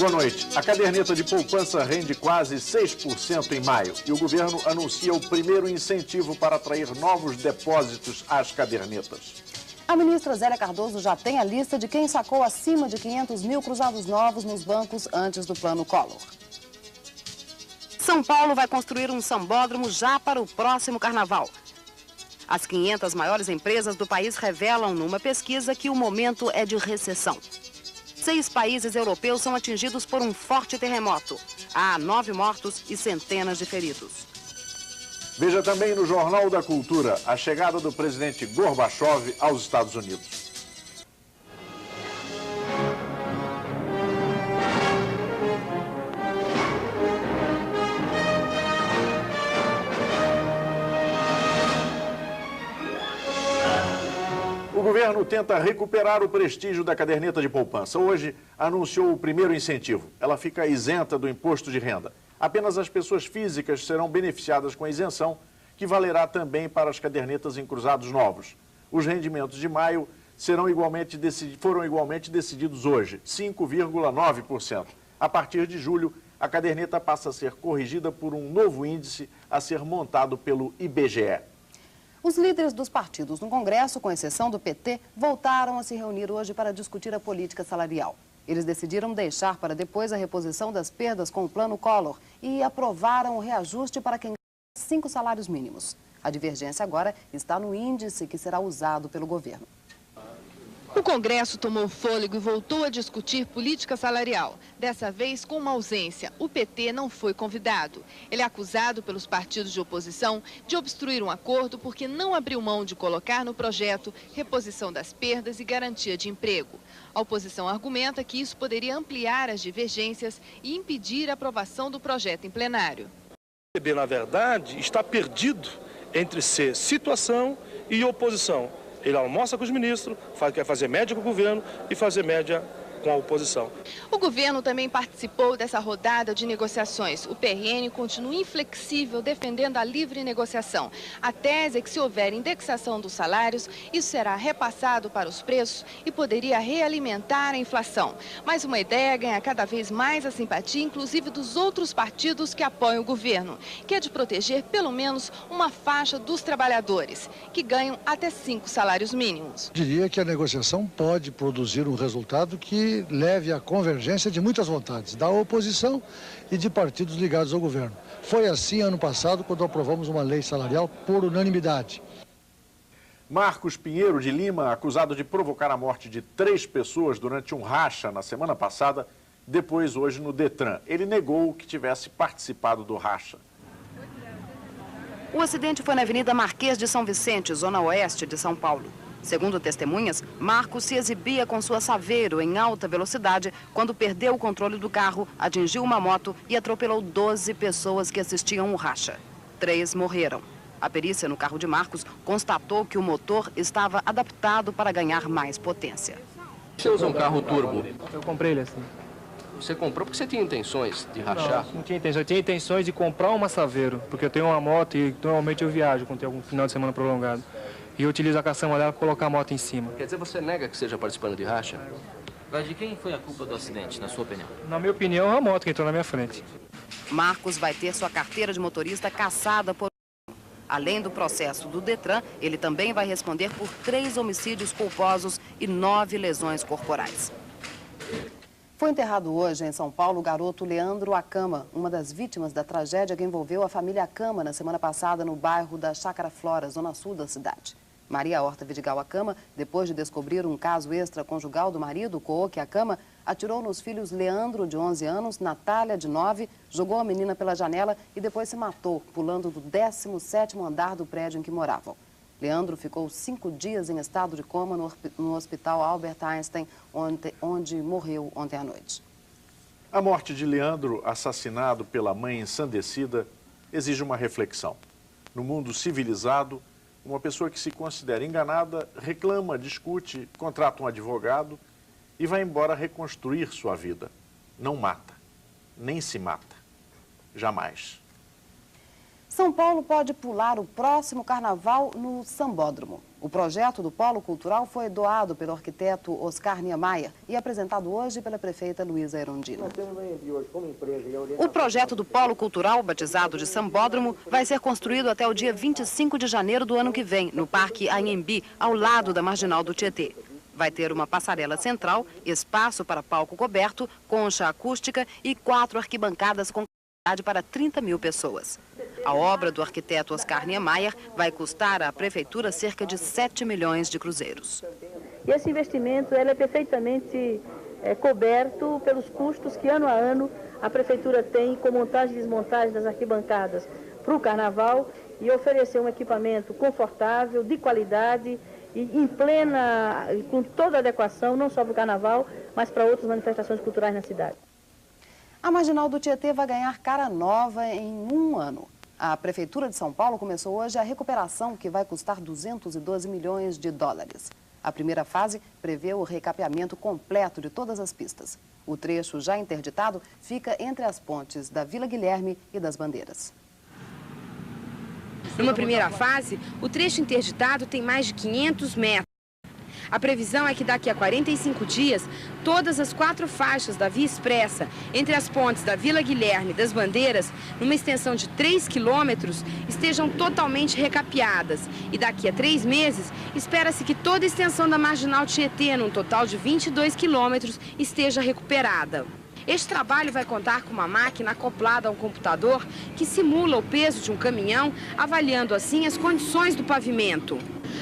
Boa noite. A caderneta de poupança rende quase 6% em maio e o governo anuncia o primeiro incentivo para atrair novos depósitos às cadernetas. A ministra Zélia Cardoso já tem a lista de quem sacou acima de 500 mil cruzados novos nos bancos antes do Plano Collor. São Paulo vai construir um sambódromo já para o próximo carnaval. As 500 maiores empresas do país revelam numa pesquisa que o momento é de recessão. 6 países europeus são atingidos por um forte terremoto. Há 9 mortos e centenas de feridos. Veja também no Jornal da Cultura a chegada do presidente Gorbachev aos Estados Unidos. O governo tenta recuperar o prestígio da caderneta de poupança. Hoje anunciou o primeiro incentivo. Ela fica isenta do imposto de renda. Apenas as pessoas físicas serão beneficiadas com a isenção, que valerá também para as cadernetas em cruzados novos. Os rendimentos de maio foram igualmente decididos hoje, 5,9%. A partir de julho, a caderneta passa a ser corrigida por um novo índice a ser montado pelo IBGE. Os líderes dos partidos no Congresso, com exceção do PT, voltaram a se reunir hoje para discutir a política salarial. Eles decidiram deixar para depois a reposição das perdas com o Plano Collor e aprovaram o reajuste para quem ganha 5 salários mínimos. A divergência agora está no índice que será usado pelo governo. O Congresso tomou fôlego e voltou a discutir política salarial. Dessa vez com uma ausência. O PT não foi convidado. Ele é acusado pelos partidos de oposição de obstruir um acordo porque não abriu mão de colocar no projeto reposição das perdas e garantia de emprego. A oposição argumenta que isso poderia ampliar as divergências e impedir a aprovação do projeto em plenário. O PB, na verdade, está perdido entre ser situação e oposição. Ele almoça com os ministros, quer fazer média com o governo e fazer média com a oposição. O governo também participou dessa rodada de negociações. O PRN continua inflexível, defendendo a livre negociação. A tese é que se houver indexação dos salários, isso será repassado para os preços e poderia realimentar a inflação. Mas uma ideia ganha cada vez mais a simpatia, inclusive dos outros partidos que apoiam o governo, que é de proteger pelo menos uma faixa dos trabalhadores, que ganham até 5 salários mínimos. Diria que a negociação pode produzir um resultado que leve à convergência de muitas vontades, da oposição e de partidos ligados ao governo. Foi assim ano passado, quando aprovamos uma lei salarial por unanimidade. Marcos Pinheiro de Lima, acusado de provocar a morte de 3 pessoas durante um racha na semana passada, depois hoje no Detran. Ele negou que tivesse participado do racha. O acidente foi na Avenida Marquês de São Vicente, zona oeste de São Paulo. Segundo testemunhas, Marcos se exibia com sua Saveiro em alta velocidade quando perdeu o controle do carro, atingiu uma moto e atropelou 12 pessoas que assistiam o racha. 3 morreram. A perícia no carro de Marcos constatou que o motor estava adaptado para ganhar mais potência. Você usa um carro turbo? Eu comprei ele assim. Você comprou porque você tinha intenções de rachar? Não tinha intenções. Eu tinha intenções de comprar uma Saveiro, porque eu tenho uma moto e normalmente eu viajo quando tem algum final de semana prolongado. E eu utilizo a caçamba dela para colocar a moto em cima. Quer dizer, você nega que seja participando de racha? Mas de quem foi a culpa do acidente, na sua opinião? Na minha opinião, é a moto que entrou na minha frente. Marcos vai ter sua carteira de motorista cassada por... Além do processo do Detran, ele também vai responder por 3 homicídios culposos e 9 lesões corporais. Foi enterrado hoje em São Paulo o garoto Leandro Acama, uma das vítimas da tragédia que envolveu a família Acama na semana passada no bairro da Chácara Flora, zona sul da cidade. Maria Horta Vidigal Acama, depois de descobrir um caso extraconjugal do marido, Kooki Acama, atirou nos filhos Leandro, de 11 anos, Natália, de 9, jogou a menina pela janela e depois se matou, pulando do 17º andar do prédio em que moravam. Leandro ficou 5 dias em estado de coma no hospital Albert Einstein, onde morreu ontem à noite. A morte de Leandro, assassinado pela mãe ensandecida, exige uma reflexão. No mundo civilizado, uma pessoa que se considera enganada reclama, discute, contrata um advogado e vai embora reconstruir sua vida. Não mata, nem se mata. Jamais. São Paulo pode pular o próximo carnaval no Sambódromo. O projeto do Polo Cultural foi doado pelo arquiteto Oscar Niemeyer e apresentado hoje pela prefeita Luísa Erundina. O projeto do Polo Cultural, batizado de Sambódromo, vai ser construído até o dia 25 de janeiro do ano que vem, no Parque Anhembi, ao lado da Marginal do Tietê. Vai ter uma passarela central, espaço para palco coberto, concha acústica e 4 arquibancadas com capacidade para 30 mil pessoas. A obra do arquiteto Oscar Niemeyer vai custar à prefeitura cerca de 7 milhões de cruzeiros. E esse investimento é perfeitamente coberto pelos custos que ano a ano a prefeitura tem com montagem e desmontagem das arquibancadas para o carnaval e oferecer um equipamento confortável, de qualidade e em plena, com toda a adequação, não só para o carnaval, mas para outras manifestações culturais na cidade. A Marginal do Tietê vai ganhar cara nova em um ano. A Prefeitura de São Paulo começou hoje a recuperação, que vai custar 212 milhões de dólares. A primeira fase prevê o recapeamento completo de todas as pistas. O trecho já interditado fica entre as pontes da Vila Guilherme e das Bandeiras. Numa primeira fase, o trecho interditado tem mais de 500 metros. A previsão é que daqui a 45 dias, todas as 4 faixas da Via Expressa, entre as pontes da Vila Guilherme e das Bandeiras, numa extensão de 3 quilômetros, estejam totalmente recapeadas. E daqui a 3 meses, espera-se que toda a extensão da Marginal Tietê, num total de 22 quilômetros, esteja recuperada. Este trabalho vai contar com uma máquina acoplada a um computador que simula o peso de um caminhão, avaliando assim as condições do pavimento.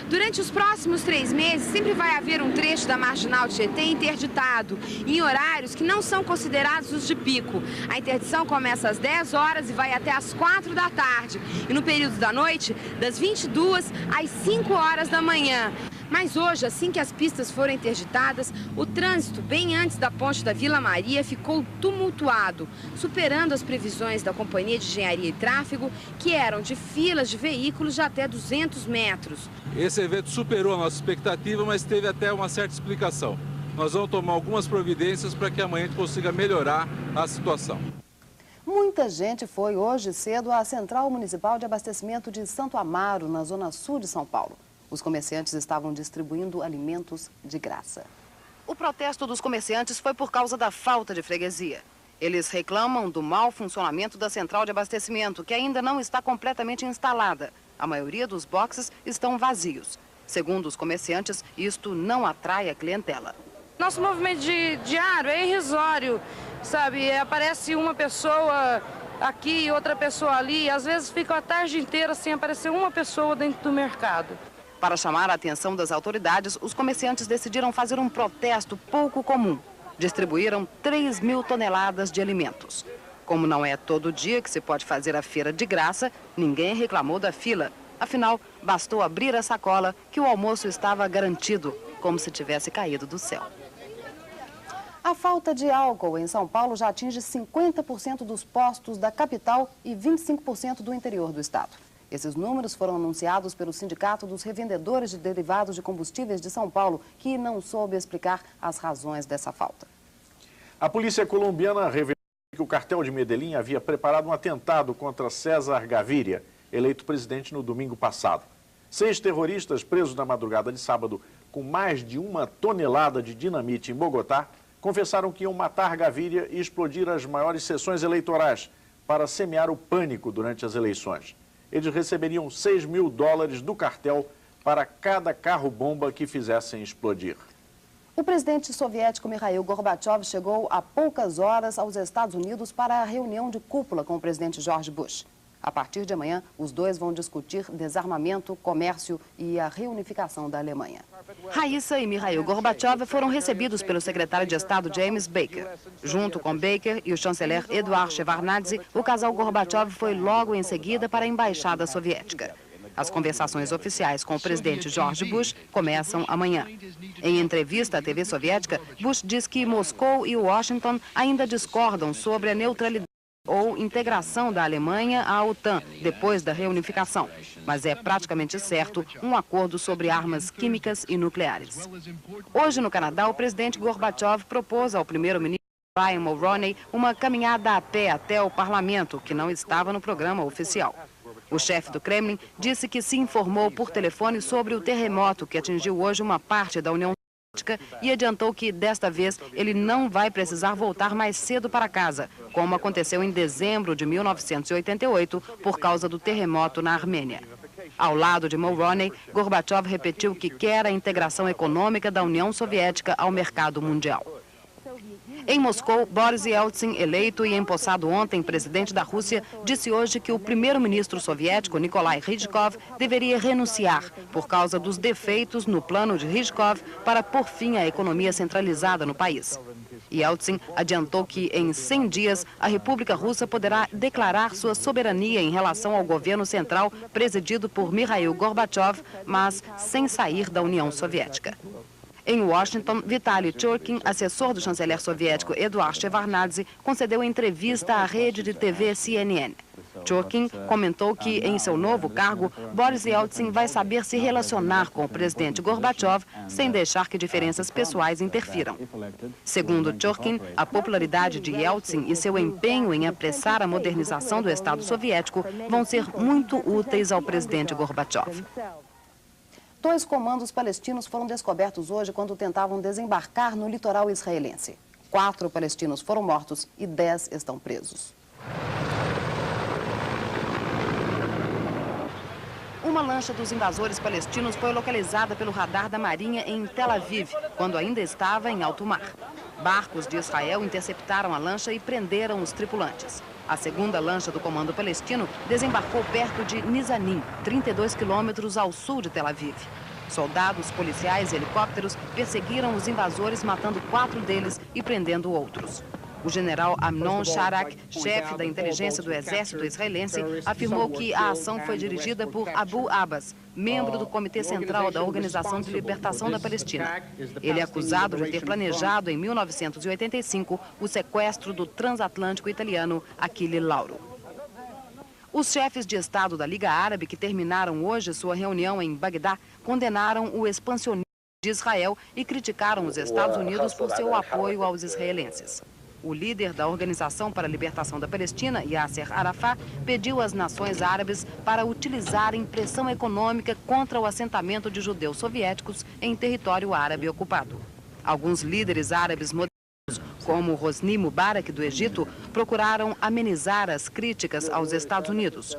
Durante os próximos 3 meses, sempre vai haver um trecho da Marginal Tietê interditado, em horários que não são considerados os de pico. A interdição começa às 10 horas e vai até às 4 da tarde. E no período da noite, das 22 às 5 horas da manhã. Mas hoje, assim que as pistas foram interditadas, o trânsito, bem antes da ponte da Vila Maria, ficou tumultuado, superando as previsões da Companhia de Engenharia e Tráfego, que eram de filas de veículos de até 200 metros. Esse evento superou a nossa expectativa, mas teve até uma certa explicação. Nós vamos tomar algumas providências para que amanhã a gente consiga melhorar a situação. Muita gente foi hoje cedo à Central Municipal de Abastecimento de Santo Amaro, na zona sul de São Paulo. Os comerciantes estavam distribuindo alimentos de graça. O protesto dos comerciantes foi por causa da falta de freguesia. Eles reclamam do mau funcionamento da central de abastecimento, que ainda não está completamente instalada. A maioria dos boxes estão vazios. Segundo os comerciantes, isto não atrai a clientela. Nosso movimento diário é irrisório, sabe? Aparece uma pessoa aqui e outra pessoa ali. Às vezes fica a tarde inteira sem aparecer uma pessoa dentro do mercado. Para chamar a atenção das autoridades, os comerciantes decidiram fazer um protesto pouco comum. Distribuíram 3.000 toneladas de alimentos. Como não é todo dia que se pode fazer a feira de graça, ninguém reclamou da fila. Afinal, bastou abrir a sacola que o almoço estava garantido, como se tivesse caído do céu. A falta de álcool em São Paulo já atinge 50% dos postos da capital e 25% do interior do estado. Esses números foram anunciados pelo Sindicato dos Revendedores de Derivados de Combustíveis de São Paulo, que não soube explicar as razões dessa falta. A polícia colombiana revelou que o cartel de Medellín havia preparado um atentado contra César Gaviria, eleito presidente no domingo passado. 6 terroristas presos na madrugada de sábado com mais de 1 tonelada de dinamite em Bogotá confessaram que iam matar Gaviria e explodir as maiores sessões eleitorais para semear o pânico durante as eleições. Eles receberiam $6.000 do cartel para cada carro-bomba que fizessem explodir. O presidente soviético Mikhail Gorbachev chegou há poucas horas aos Estados Unidos para a reunião de cúpula com o presidente George Bush. A partir de amanhã, os dois vão discutir desarmamento, comércio e a reunificação da Alemanha. Raíssa e Mikhail Gorbachev foram recebidos pelo secretário de Estado James Baker. Junto com Baker e o chanceler Eduard Shevardnadze, o casal Gorbachev foi logo em seguida para a embaixada soviética. As conversações oficiais com o presidente George Bush começam amanhã. Em entrevista à TV soviética, Bush diz que Moscou e Washington ainda discordam sobre a neutralidade ou integração da Alemanha à OTAN depois da reunificação. Mas é praticamente certo um acordo sobre armas químicas e nucleares. Hoje, no Canadá, o presidente Gorbachev propôs ao primeiro-ministro Brian Mulroney uma caminhada a pé até o parlamento, que não estava no programa oficial. O chefe do Kremlin disse que se informou por telefone sobre o terremoto que atingiu hoje uma parte da União Soviética e adiantou que, desta vez, ele não vai precisar voltar mais cedo para casa, como aconteceu em dezembro de 1988, por causa do terremoto na Armênia. Ao lado de Mulroney, Gorbachev repetiu que quer a integração econômica da União Soviética ao mercado mundial. Em Moscou, Boris Yeltsin, eleito e empossado ontem presidente da Rússia, disse hoje que o primeiro-ministro soviético, Nikolai Rizhkov, deveria renunciar por causa dos defeitos no plano de Rizhkov para pôr fim à economia centralizada no país. Yeltsin adiantou que, em 100 dias, a República Russa poderá declarar sua soberania em relação ao governo central presidido por Mikhail Gorbachev, mas sem sair da União Soviética. Em Washington, Vitaly Churkin, assessor do chanceler soviético Eduard Shevardnadze, concedeu entrevista à rede de TV CNN. Churkin comentou que, em seu novo cargo, Boris Yeltsin vai saber se relacionar com o presidente Gorbachev sem deixar que diferenças pessoais interfiram. Segundo Churkin, a popularidade de Yeltsin e seu empenho em apressar a modernização do Estado soviético vão ser muito úteis ao presidente Gorbachev. 2 comandos palestinos foram descobertos hoje quando tentavam desembarcar no litoral israelense. 4 palestinos foram mortos e 10 estão presos. Uma lancha dos invasores palestinos foi localizada pelo radar da Marinha em Tel Aviv, quando ainda estava em alto mar. Barcos de Israel interceptaram a lancha e prenderam os tripulantes. A segunda lancha do comando palestino desembarcou perto de Nizanim, 32 quilômetros ao sul de Tel Aviv. Soldados, policiais e helicópteros perseguiram os invasores, matando 4 deles e prendendo outros. O general Amnon Sharak, chefe da inteligência do exército israelense, afirmou que a ação foi dirigida por Abu Abbas, membro do Comitê Central da Organização de Libertação da Palestina. Ele é acusado de ter planejado, em 1985, o sequestro do transatlântico italiano Achille Lauro. Os chefes de Estado da Liga Árabe, que terminaram hoje sua reunião em Bagdá, condenaram o expansionismo de Israel e criticaram os Estados Unidos por seu apoio aos israelenses. O líder da Organização para a Libertação da Palestina, Yasser Arafat, pediu às nações árabes para utilizarem pressão econômica contra o assentamento de judeus soviéticos em território árabe ocupado. Alguns líderes árabes modernos, como Hosni Mubarak do Egito, procuraram amenizar as críticas aos Estados Unidos.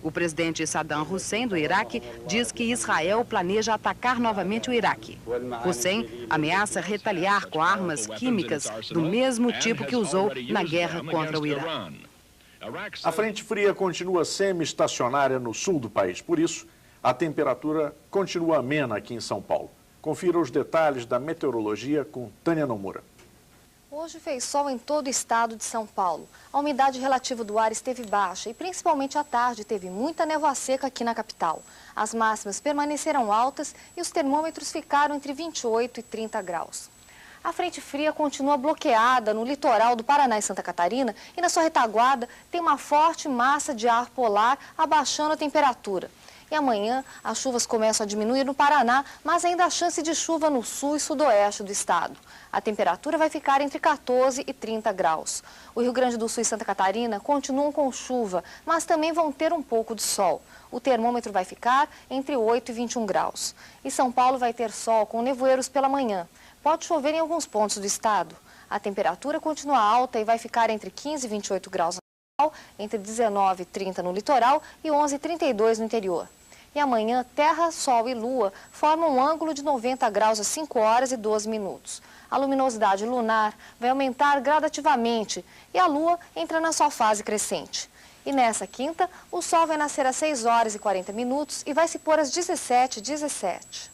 O presidente Saddam Hussein, do Iraque, diz que Israel planeja atacar novamente o Iraque. Hussein ameaça retaliar com armas químicas do mesmo tipo que usou na guerra contra o Iraque. A frente fria continua semi-estacionária no sul do país. Por isso, a temperatura continua amena aqui em São Paulo. Confira os detalhes da meteorologia com Tânia Nomura. Hoje fez sol em todo o estado de São Paulo. A umidade relativa do ar esteve baixa e principalmente à tarde teve muita névoa seca aqui na capital. As máximas permaneceram altas e os termômetros ficaram entre 28 e 30 graus. A frente fria continua bloqueada no litoral do Paraná e Santa Catarina e na sua retaguarda tem uma forte massa de ar polar abaixando a temperatura. E amanhã as chuvas começam a diminuir no Paraná, mas ainda há chance de chuva no sul e sudoeste do estado. A temperatura vai ficar entre 14 e 30 graus. O Rio Grande do Sul e Santa Catarina continuam com chuva, mas também vão ter um pouco de sol. O termômetro vai ficar entre 8 e 21 graus. E São Paulo vai ter sol com nevoeiros pela manhã. Pode chover em alguns pontos do estado. A temperatura continua alta e vai ficar entre 15 e 28 graus na capital, entre 19 e 30 no litoral e 11 e 32 no interior. E amanhã, Terra, Sol e Lua formam um ângulo de 90 graus às 5 horas e 12 minutos. A luminosidade lunar vai aumentar gradativamente e a Lua entra na sua fase crescente. E nessa quinta, o Sol vai nascer às 6 horas e 40 minutos e vai se pôr às 17h17.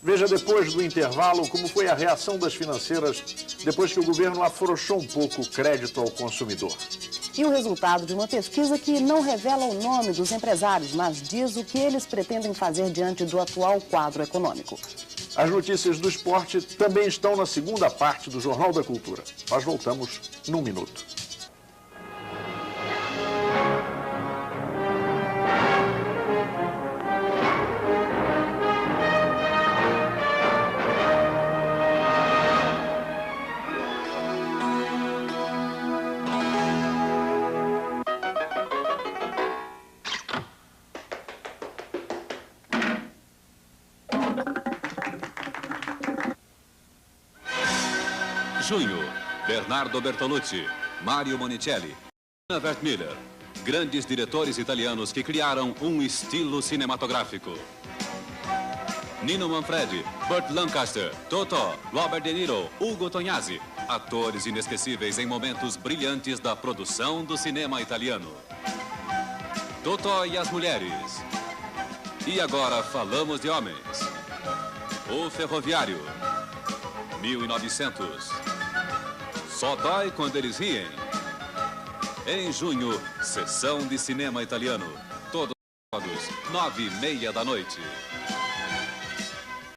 Veja depois do intervalo como foi a reação das financeiras depois que o governo afrouxou um pouco o crédito ao consumidor. E o resultado de uma pesquisa que não revela o nome dos empresários, mas diz o que eles pretendem fazer diante do atual quadro econômico. As notícias do esporte também estão na segunda parte do Jornal da Cultura. Nós voltamos num minuto. junho, Bernardo Bertolucci, Mario Monicelli, Anna Wertmüller, grandes diretores italianos que criaram um estilo cinematográfico. Nino Manfredi, Burt Lancaster, Totò, Robert De Niro, Ugo Tognazzi, atores inesquecíveis em momentos brilhantes da produção do cinema italiano. Totò e as mulheres. E agora falamos de homens. O Ferroviário, 1900. Só dói quando eles riem. Em junho, sessão de cinema italiano. Todos os sábados, 9h30 da noite.